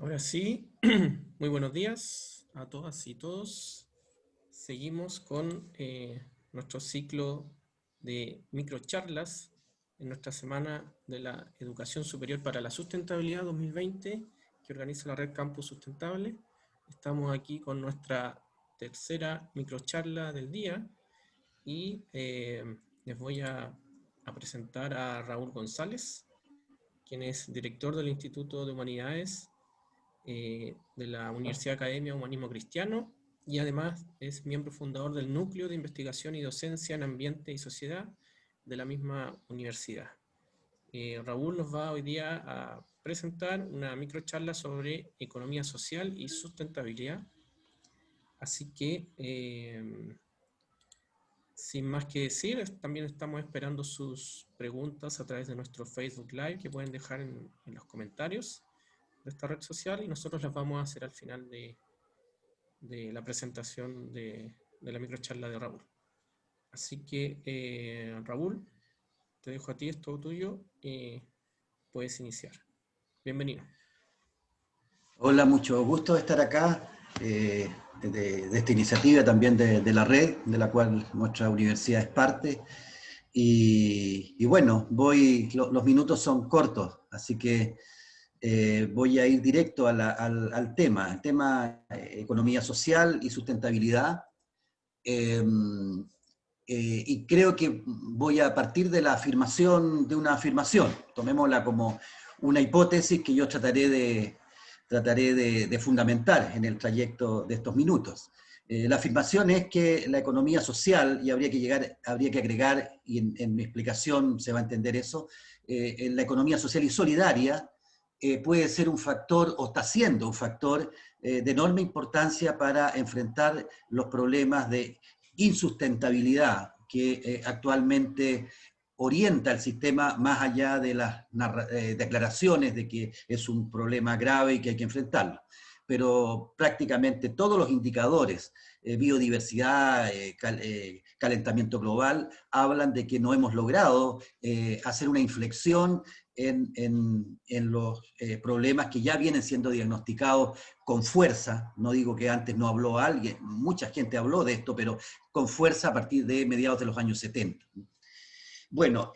Ahora sí, muy buenos días a todas y todos. Seguimos con nuestro ciclo de microcharlas en nuestra Semana de la Educación Superior para la Sustentabilidad 2020 que organiza la Red Campus Sustentable. Estamos aquí con nuestra tercera microcharla del día y les voy a presentar a Raúl González, quien es director del Instituto de Humanidades de la Universidad Academia Humanismo Cristiano y además es miembro fundador del Núcleo de Investigación y Docencia en Ambiente y Sociedad de la misma universidad. Raúl nos va hoy día a presentar una microcharla sobre economía social y sustentabilidad. Así que, sin más que decir, también estamos esperando sus preguntas a través de nuestro Facebook Live que pueden dejar en los comentarios de esta red social y nosotros las vamos a hacer al final de la presentación de la microcharla de Raúl. Así que, Raúl, te dejo a ti, es todo tuyo, puedes iniciar. Bienvenido. Hola, mucho gusto de estar acá, de esta iniciativa también de la red, de la cual nuestra universidad es parte. Y bueno, los minutos son cortos, así que voy a ir directo al tema, economía social y sustentabilidad. Eh, y creo que voy a partir de la afirmación, de una afirmación, tomémosla como una hipótesis que yo trataré de fundamentar en el trayecto de estos minutos. La afirmación es que la economía social, y habría que agregar, y en mi explicación se va a entender eso, la economía social y solidaria puede ser un factor, o está siendo un factor de enorme importancia para enfrentar los problemas de insustentabilidad que actualmente orienta el sistema más allá de las declaraciones de que es un problema grave y que hay que enfrentarlo. Pero prácticamente todos los indicadores, biodiversidad, calentamiento global, hablan de que no hemos logrado hacer una inflexión en los problemas que ya vienen siendo diagnosticados con fuerza. No digo que antes no habló alguien, mucha gente habló de esto, pero con fuerza a partir de mediados de los años 70. Bueno,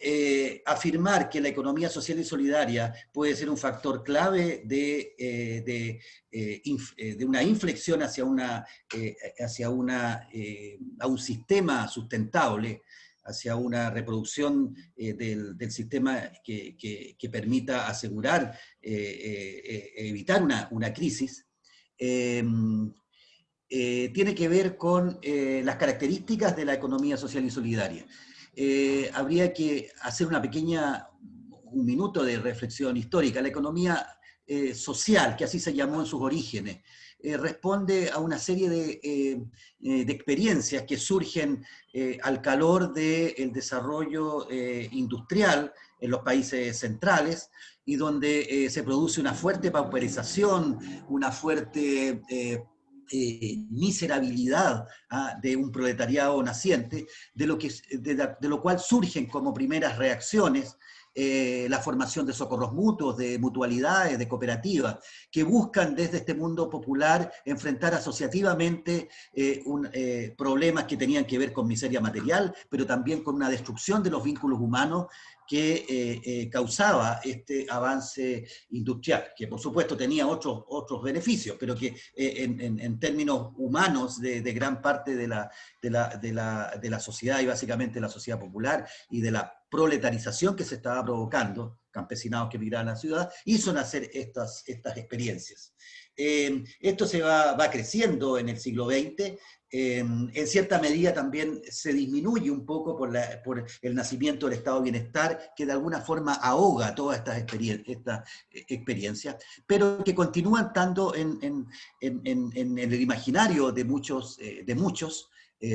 afirmar que la economía social y solidaria puede ser un factor clave de una inflexión a un sistema sustentable, hacia una reproducción del sistema que permita asegurar, evitar una crisis, tiene que ver con las características de la economía social y solidaria. Habría que hacer un minuto de reflexión histórica. La economía social, que así se llamó en sus orígenes, responde a una serie de experiencias que surgen al calor del desarrollo industrial en los países centrales y donde se produce una fuerte pauperización, una fuerte miserabilidad de un proletariado naciente, de lo cual surgen como primeras reacciones la formación de socorros mutuos, de mutualidades, de cooperativas, que buscan desde este mundo popular enfrentar asociativamente problemas que tenían que ver con miseria material, pero también con una destrucción de los vínculos humanos que causaba este avance industrial, que por supuesto tenía otros beneficios, pero que en términos humanos de gran parte de la sociedad y básicamente la sociedad popular y de la proletarización que se estaba provocando, campesinados que migraban a la ciudad, hizo nacer estas experiencias. Esto va creciendo en el siglo XX, en cierta medida también se disminuye un poco por el nacimiento del estado de bienestar, que de alguna forma ahoga todas estas experiencias, pero que continúan estando en el imaginario de muchos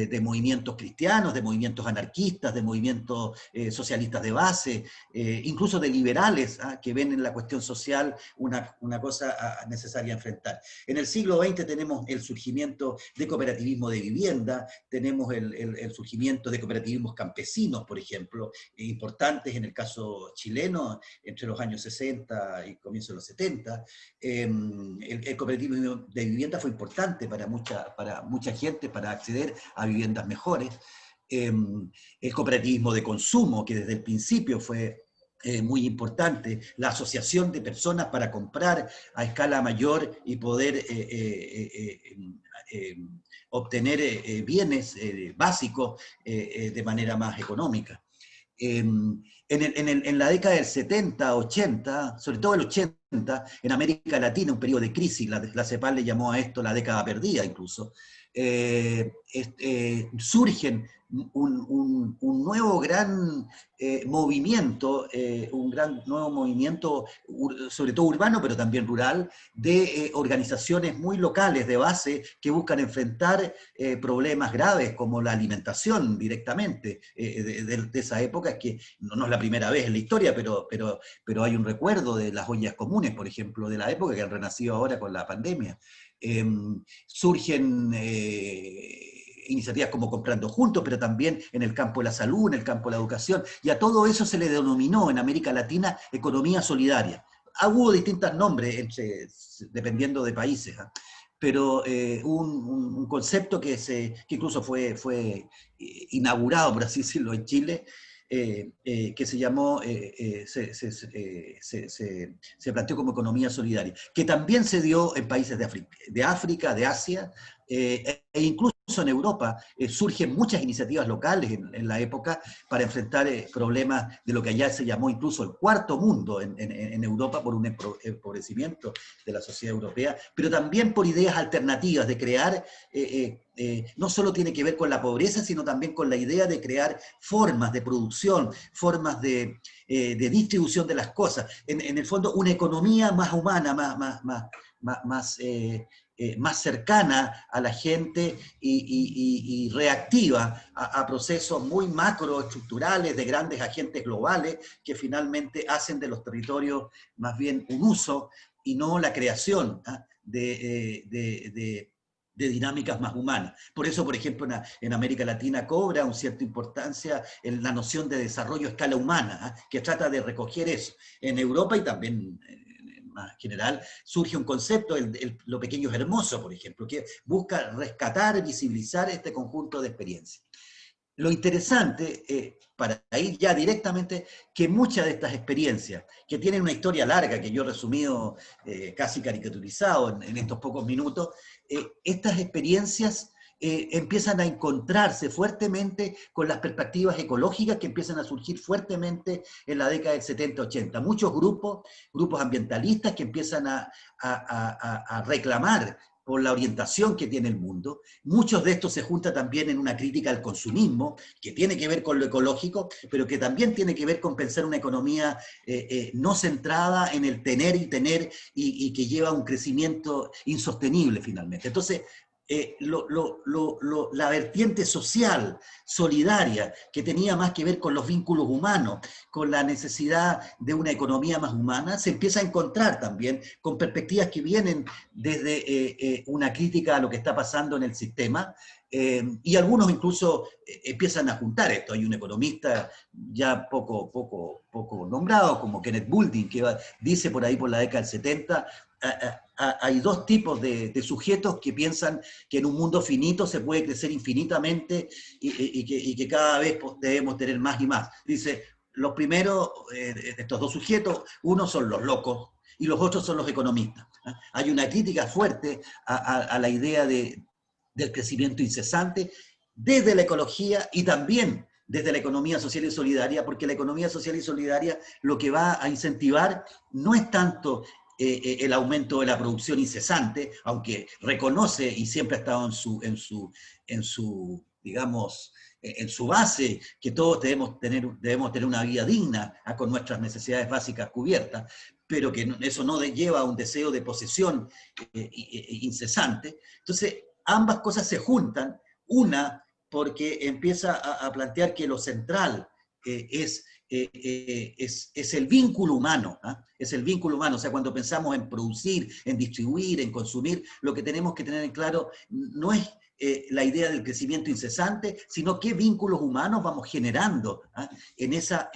de movimientos cristianos, de movimientos anarquistas, de movimientos socialistas de base, incluso de liberales, que ven en la cuestión social una cosa necesaria a enfrentar. En el siglo XX tenemos el surgimiento de cooperativismo de vivienda, tenemos el surgimiento de cooperativismos campesinos, por ejemplo, importantes en el caso chileno, entre los años 60 y comienzos de los 70. El cooperativismo de vivienda fue importante para mucha gente, para acceder a viviendas mejores. El cooperativismo de consumo, que desde el principio fue muy importante, la asociación de personas para comprar a escala mayor y poder obtener bienes básicos de manera más económica. En la década del 70, 80, sobre todo el 80, en América Latina, un periodo de crisis, la CEPAL le llamó a esto la década perdida incluso, surgen un nuevo gran movimiento, nuevo movimiento, sobre todo urbano, pero también rural, de organizaciones muy locales de base que buscan enfrentar problemas graves como la alimentación directamente de esa época, que no es la primera vez en la historia, pero hay un recuerdo de las ollas comunes, por ejemplo, de la época que han renacido ahora con la pandemia. Surgen iniciativas como Comprando Juntos, pero también en el campo de la salud, en el campo de la educación, y a todo eso se le denominó en América Latina economía solidaria. Hubo distintos nombres dependiendo de países, pero un concepto que incluso fue inaugurado, por así decirlo, en Chile, que se llamó, se planteó como economía solidaria, que también se dio en países de África, de Asia, e incluso en Europa. Surgen muchas iniciativas locales en la época para enfrentar problemas de lo que allá se llamó incluso el cuarto mundo en Europa, por un empobrecimiento de la sociedad europea, pero también por ideas alternativas de crear, no solo tiene que ver con la pobreza, sino también con la idea de crear formas de producción, formas de distribución de las cosas. En el fondo, una economía más humana, más cercana a la gente y reactiva a procesos muy macroestructurales de grandes agentes globales que finalmente hacen de los territorios más bien un uso y no la creación de dinámicas más humanas. Por eso, por ejemplo, en América Latina cobra una cierta importancia en la noción de desarrollo a escala humana, que trata de recoger eso. En Europa y también más general, surge un concepto, lo pequeño es hermoso, por ejemplo, que busca rescatar, visibilizar este conjunto de experiencias. Lo interesante, para ir ya directamente, que muchas de estas experiencias, que tienen una historia larga, que yo he resumido, casi caricaturizado en estos pocos minutos, estas experiencias empiezan a encontrarse fuertemente con las perspectivas ecológicas que empiezan a surgir fuertemente en la década del 70-80. Muchos grupos ambientalistas que empiezan a reclamar por la orientación que tiene el mundo. Muchos de estos se juntan también en una crítica al consumismo, que tiene que ver con lo ecológico, pero que también tiene que ver con pensar una economía no centrada en el tener y que lleva a un crecimiento insostenible finalmente. Entonces, la vertiente social, solidaria, que tenía más que ver con los vínculos humanos, con la necesidad de una economía más humana, se empieza a encontrar también con perspectivas que vienen desde una crítica a lo que está pasando en el sistema, y algunos incluso empiezan a juntar esto. Hay un economista ya poco nombrado, como Kenneth Boulding, que dice por ahí por la década del 70, hay dos tipos de sujetos que piensan que en un mundo finito se puede crecer infinitamente y que cada vez debemos tener más y más. Dice, los primeros, estos dos sujetos, uno son los locos y los otros son los economistas. Hay una crítica fuerte a la idea del crecimiento incesante desde la ecología y también desde la economía social y solidaria, porque la economía social y solidaria lo que va a incentivar no es tanto el aumento de la producción incesante, aunque reconoce y siempre ha estado en su digamos, en su base, que todos debemos tener una vida digna con nuestras necesidades básicas cubiertas, pero que eso no lleva a un deseo de posesión incesante. Entonces, ambas cosas se juntan, una porque empieza a plantear que lo central es el vínculo humano, ¿ah? Es el vínculo humano. O sea, cuando pensamos en producir, en distribuir, en consumir, lo que tenemos que tener en claro no es la idea del crecimiento incesante, sino qué vínculos humanos vamos generando, ¿ah? en esa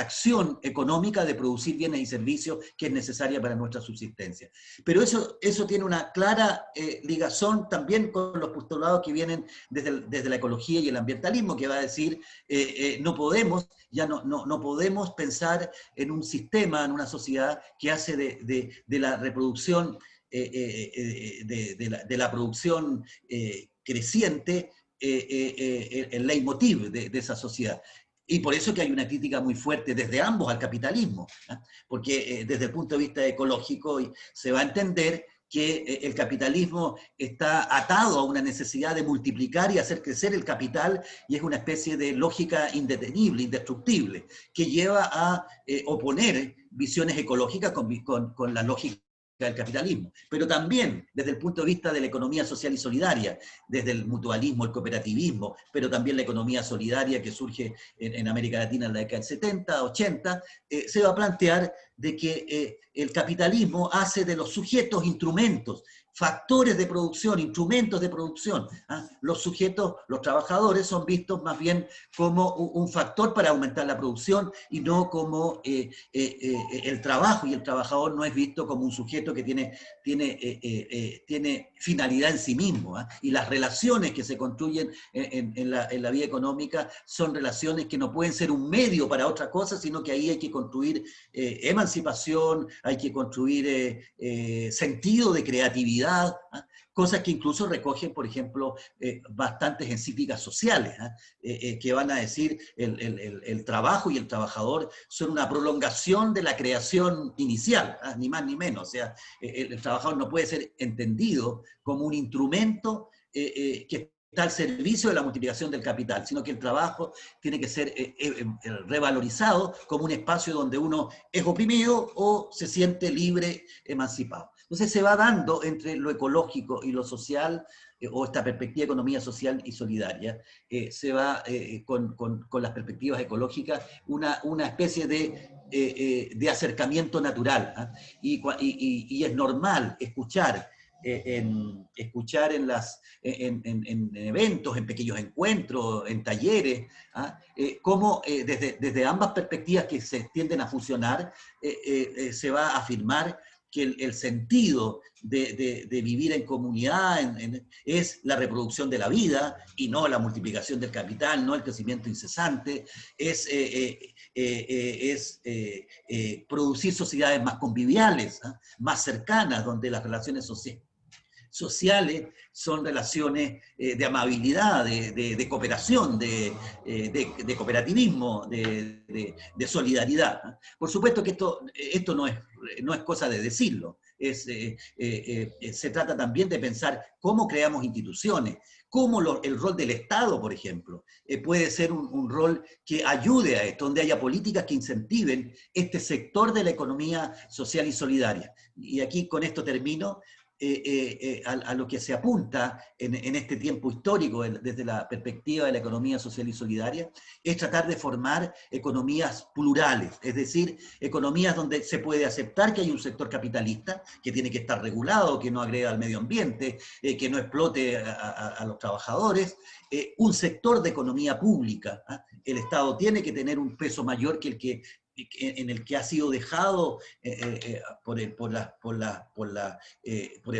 acción económica de producir bienes y servicios que es necesaria para nuestra subsistencia. Pero eso tiene una clara ligazón también con los postulados que vienen desde la ecología y el ambientalismo, que va a decir, no podemos pensar en un sistema, en una sociedad que hace de la reproducción, de la producción creciente, el leitmotiv de esa sociedad. Y por eso que hay una crítica muy fuerte desde ambos al capitalismo, ¿eh? Porque desde el punto de vista ecológico se va a entender que el capitalismo está atado a una necesidad de multiplicar y hacer crecer el capital, y es una especie de lógica indetenible, indestructible, que lleva a oponer visiones ecológicas con la lógica del capitalismo, pero también desde el punto de vista de la economía social y solidaria, desde el mutualismo, el cooperativismo, pero también la economía solidaria que surge en América Latina en la década del 70, 80, se va a plantear de que el capitalismo hace de los sujetos instrumentos, factores de producción, instrumentos de producción. ¿Ah? Los sujetos, los trabajadores, son vistos más bien como un factor para aumentar la producción y no como el trabajo, y el trabajador no es visto como un sujeto que tiene finalidad en sí mismo. ¿Ah? Y las relaciones que se construyen en la vida económica son relaciones que no pueden ser un medio para otra cosa, sino que ahí hay que construir emancipación, hay que construir sentido de creatividad, ¿ah? Cosas que incluso recogen, por ejemplo, bastantes encíclicas sociales, ¿eh? Que van a decir el trabajo y el trabajador son una prolongación de la creación inicial, ¿ah? Ni más ni menos. O sea, el trabajador no puede ser entendido como un instrumento que está al servicio de la multiplicación del capital, sino que el trabajo tiene que ser revalorizado como un espacio donde uno es oprimido o se siente libre, emancipado. Entonces se va dando entre lo ecológico y lo social, o esta perspectiva de economía social y solidaria, se va con las perspectivas ecológicas una especie de acercamiento natural, ¿eh? Y es normal escuchar en eventos, en pequeños encuentros, en talleres, ¿ah? Cómo desde ambas perspectivas que se tienden a fusionar, se va a afirmar que el sentido de vivir en comunidad es la reproducción de la vida y no la multiplicación del capital, no el crecimiento incesante, es producir sociedades más conviviales, ¿eh? Más cercanas, donde las relaciones sociales son relaciones de amabilidad, de cooperación, de cooperativismo, de solidaridad. Por supuesto que esto no es cosa de decirlo, se trata también de pensar cómo creamos instituciones, cómo el rol del Estado, por ejemplo, puede ser un rol que ayude a esto, donde haya políticas que incentiven este sector de la economía social y solidaria. Y aquí con esto termino. A lo que se apunta en este tiempo histórico, desde la perspectiva de la economía social y solidaria, es tratar de formar economías plurales, es decir, economías donde se puede aceptar que hay un sector capitalista, que tiene que estar regulado, que no agrega al medio ambiente, que no explote a los trabajadores, un sector de economía pública. El Estado tiene que tener un peso mayor que en el que ha sido dejado por el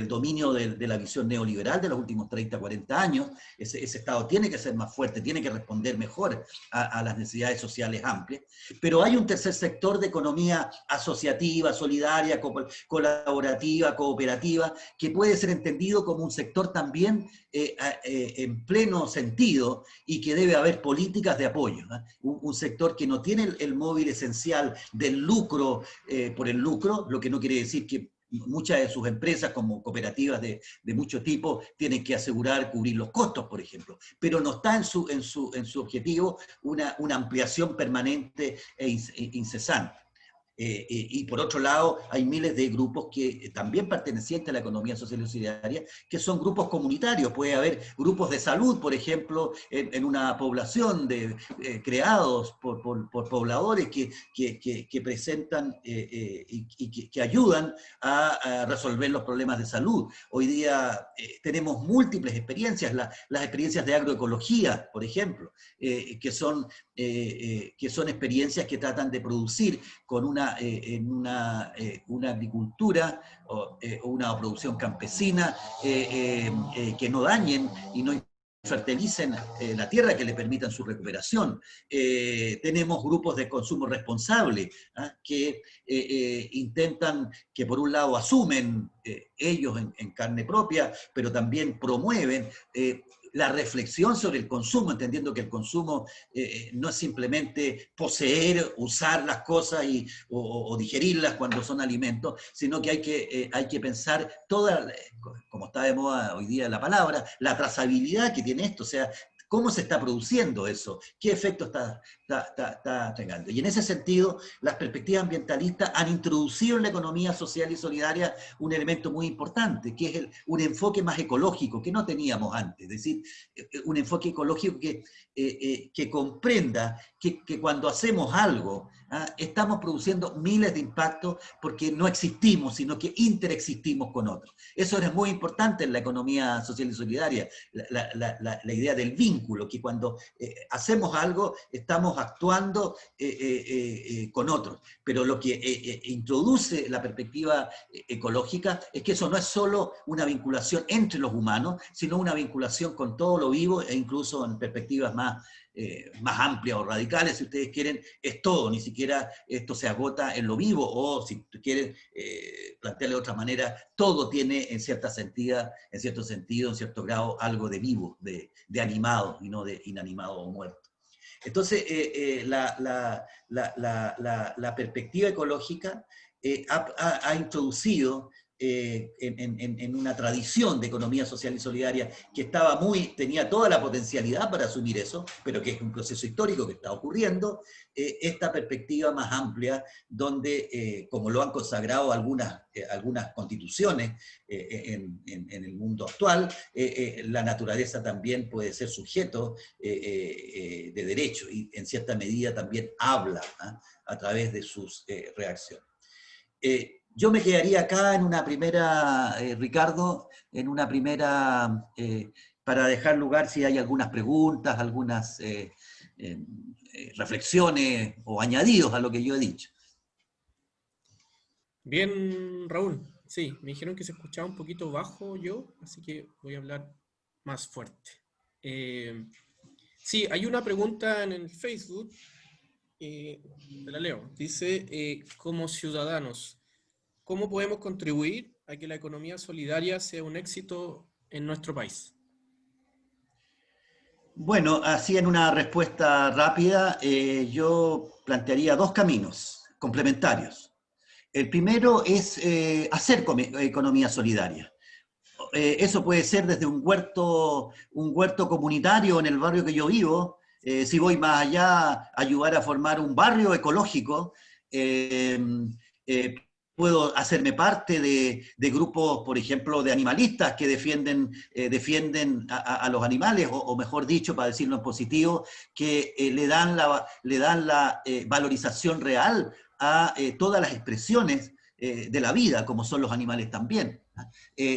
dominio de la visión neoliberal de los últimos 30, 40 años. Ese Estado tiene que ser más fuerte, tiene que responder mejor a las necesidades sociales amplias. Pero hay un tercer sector de economía asociativa, solidaria, colaborativa, cooperativa, que puede ser entendido como un sector también en pleno sentido, y que debe haber políticas de apoyo, ¿eh? Un sector que no tiene el móvil esencial del lucro por el lucro, lo que no quiere decir que muchas de sus empresas, como cooperativas de mucho tipo, tienen que asegurar cubrir los costos, por ejemplo, pero no está en su objetivo una ampliación permanente e incesante. Y por otro lado, hay miles de grupos que también pertenecientes a la economía social y solidaria, que son grupos comunitarios. Puede haber grupos de salud, por ejemplo, en una población creados por pobladores que presentan y que ayudan a resolver los problemas de salud. Hoy día tenemos múltiples experiencias, las experiencias de agroecología, por ejemplo, que son experiencias que tratan de producir con una agricultura o una producción campesina que no dañen y no fertilicen la tierra, que le permitan su recuperación. Tenemos grupos de consumo responsable que intentan, que por un lado asumen ellos en carne propia, pero también promueven la reflexión sobre el consumo, entendiendo que el consumo no es simplemente poseer, usar las cosas o digerirlas cuando son alimentos, sino que hay que pensar toda, como está de moda hoy día la palabra, la trazabilidad que tiene esto, o sea, cómo se está produciendo eso, qué efecto está teniendo. Y en ese sentido, las perspectivas ambientalistas han introducido en la economía social y solidaria un elemento muy importante, que es un enfoque más ecológico, que no teníamos antes, es decir, un enfoque ecológico que comprenda que cuando hacemos algo, estamos produciendo miles de impactos porque no existimos, sino que interexistimos con otros. Eso es muy importante en la economía social y solidaria, la idea del vínculo, que cuando hacemos algo estamos actuando con otros. Pero lo que introduce la perspectiva ecológica es que eso no es solo una vinculación entre los humanos, sino una vinculación con todo lo vivo e incluso en perspectivas más amplias o radicales, si ustedes quieren, es todo, ni siquiera esto se agota en lo vivo, o si quieren plantearlo de otra manera, todo tiene en cierto sentido, en cierto grado, algo de vivo, de animado, y no de inanimado o muerto. Entonces, la perspectiva ecológica ha introducido en una tradición de economía social y solidaria que tenía toda la potencialidad para asumir eso, pero que es un proceso histórico que está ocurriendo, esta perspectiva más amplia, donde, como lo han consagrado algunas constituciones en el mundo actual, la naturaleza también puede ser sujeto de derecho y en cierta medida también habla a través de sus reacciones. Yo me quedaría acá en una primera, Ricardo, en una primera, para dejar lugar si hay algunas preguntas, algunas reflexiones o añadidos a lo que yo he dicho. Bien, Raúl. Sí, me dijeron que se escuchaba un poquito bajo yo, así que voy a hablar más fuerte. Sí, hay una pregunta en el Facebook, te la leo. Dice, como ciudadanos, ¿cómo podemos contribuir a que la economía solidaria sea un éxito en nuestro país? Bueno, así en una respuesta rápida, yo plantearía dos caminos complementarios. El primero es hacer economía solidaria. Eso puede ser desde un huerto comunitario en el barrio que yo vivo, si voy más allá, ayudar a formar un barrio ecológico, eh, eh, puedo hacerme parte de grupos, por ejemplo, de animalistas que defienden a los animales, o mejor dicho, para decirlo en positivo, que le dan la valorización real a todas las expresiones de la vida, como son los animales también.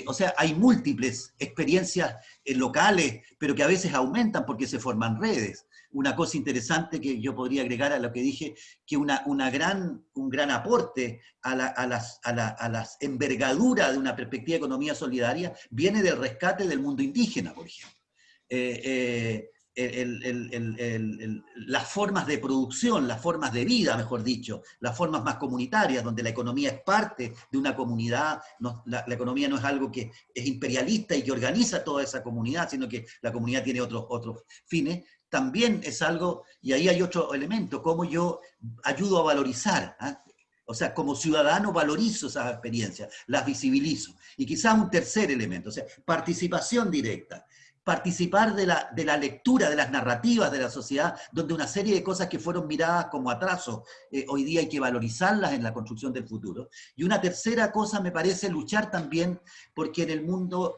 O sea, hay múltiples experiencias locales, pero que a veces aumentan porque se forman redes. Una cosa interesante que yo podría agregar a lo que dije, que un gran aporte a las envergaduras de una perspectiva de economía solidaria viene del rescate del mundo indígena, por ejemplo. Las formas de producción, las formas de vida, mejor dicho, las formas más comunitarias, donde la economía es parte de una comunidad, la economía no es algo que es imperialista y que organiza toda esa comunidad, sino que la comunidad tiene otros fines, también es algo, y ahí hay otro elemento, cómo yo ayudo a valorizar, o sea, como ciudadano valorizo esas experiencias, las visibilizo. Y quizás un tercer elemento, o sea, participación directa. participar de la lectura de las narrativas de la sociedad, donde una serie de cosas que fueron miradas como atraso, hoy día hay que valorizarlas en la construcción del futuro. Y una tercera cosa me parece luchar también porque en el mundo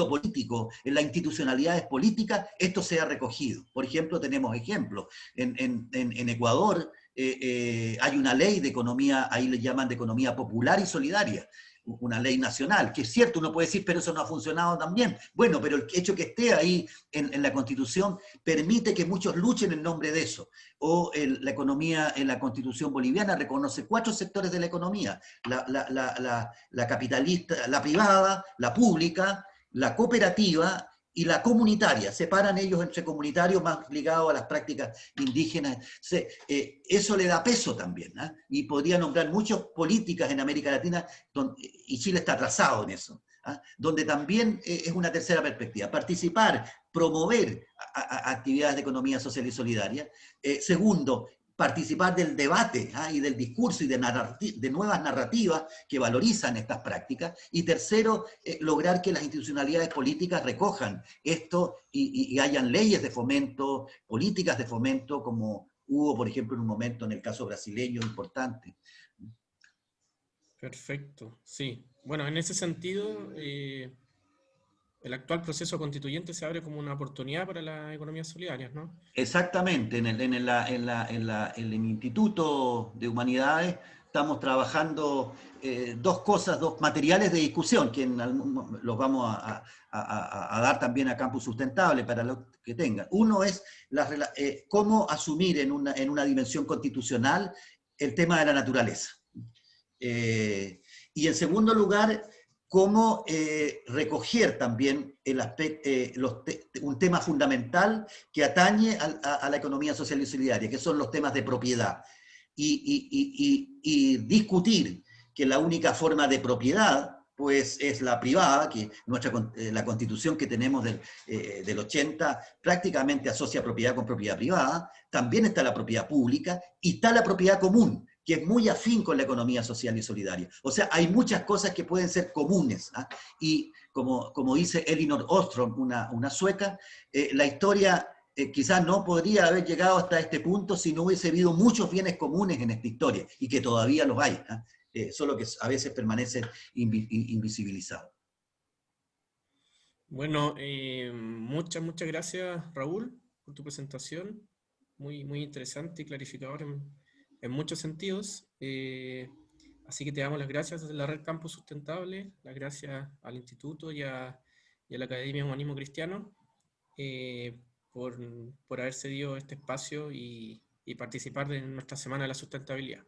político, en las institucionalidades políticas, esto sea recogido. Por ejemplo, tenemos ejemplos. En Ecuador hay una ley de economía, ahí le llaman de economía popular y solidaria, una ley nacional, que es cierto, uno puede decir, pero eso no ha funcionado tan bien. Bueno, pero el hecho que esté ahí en la Constitución permite que muchos luchen en nombre de eso. O la economía en la Constitución boliviana reconoce 4 sectores de la economía: la capitalista, la privada, la pública, la cooperativa y la comunitaria. Separan ellos entre comunitarios más ligados a las prácticas indígenas. Eso le da peso también, ¿eh? Y podría nombrar muchas políticas en América Latina, y Chile está atrasado en eso, ¿eh? Donde también es una tercera perspectiva: participar, promover actividades de economía social y solidaria. Segundo, participar del debate, y del discurso y de nuevas narrativas que valorizan estas prácticas. Y tercero, lograr que las institucionalidades políticas recojan esto y hayan leyes de fomento, políticas de fomento, como hubo, por ejemplo, en un momento en el caso brasileño importante. Perfecto, sí. Bueno, en ese sentido, el actual proceso constituyente se abre como una oportunidad para las economías solidarias, ¿no? Exactamente, en el Instituto de Humanidades estamos trabajando dos cosas, dos materiales de discusión, que los vamos a dar también a Campus Sustentable para los que tengan. Uno es cómo asumir en una dimensión constitucional el tema de la naturaleza. Y en segundo lugar, cómo recoger también un tema fundamental que atañe a la economía social y solidaria, que son los temas de propiedad. Y discutir que la única forma de propiedad pues es la privada, que la constitución que tenemos del 80 prácticamente asocia propiedad con propiedad privada. También está la propiedad pública y está la propiedad común, que es muy afín con la economía social y solidaria. O sea, hay muchas cosas que pueden ser comunes, ¿eh? Y como dice Elinor Ostrom, una sueca, la historia quizás no podría haber llegado hasta este punto si no hubiese habido muchos bienes comunes en esta historia, y que todavía los hay, solo que a veces permanecen invisibilizados. Bueno, muchas gracias, Raúl, por tu presentación. Muy interesante y clarificador en muchos sentidos. Así que te damos las gracias desde la Red Campus Sustentable, las gracias al Instituto y a la Academia Humanismo Cristiano eh, por, por haber cedido este espacio y participar de nuestra Semana de la Sustentabilidad.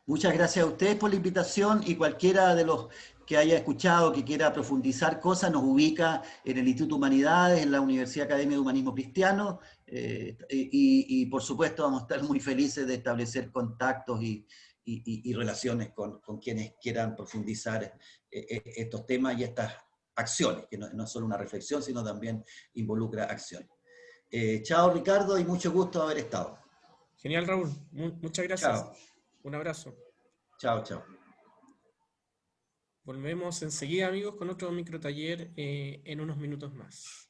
Muchas gracias a ustedes por la invitación, y cualquiera de los que haya escuchado, que quiera profundizar cosas, nos ubica en el Instituto de Humanidades, en la Universidad Academia de Humanismo Cristiano, y por supuesto vamos a estar muy felices de establecer contactos y relaciones con quienes quieran profundizar estos temas y estas acciones, que no es solo una reflexión, sino también involucra acciones. Chao, Ricardo, y mucho gusto haber estado. Genial, Raúl. Muchas gracias. Chao, Un abrazo. chao, chao. Volvemos enseguida, amigos, con otro microtaller en unos minutos más.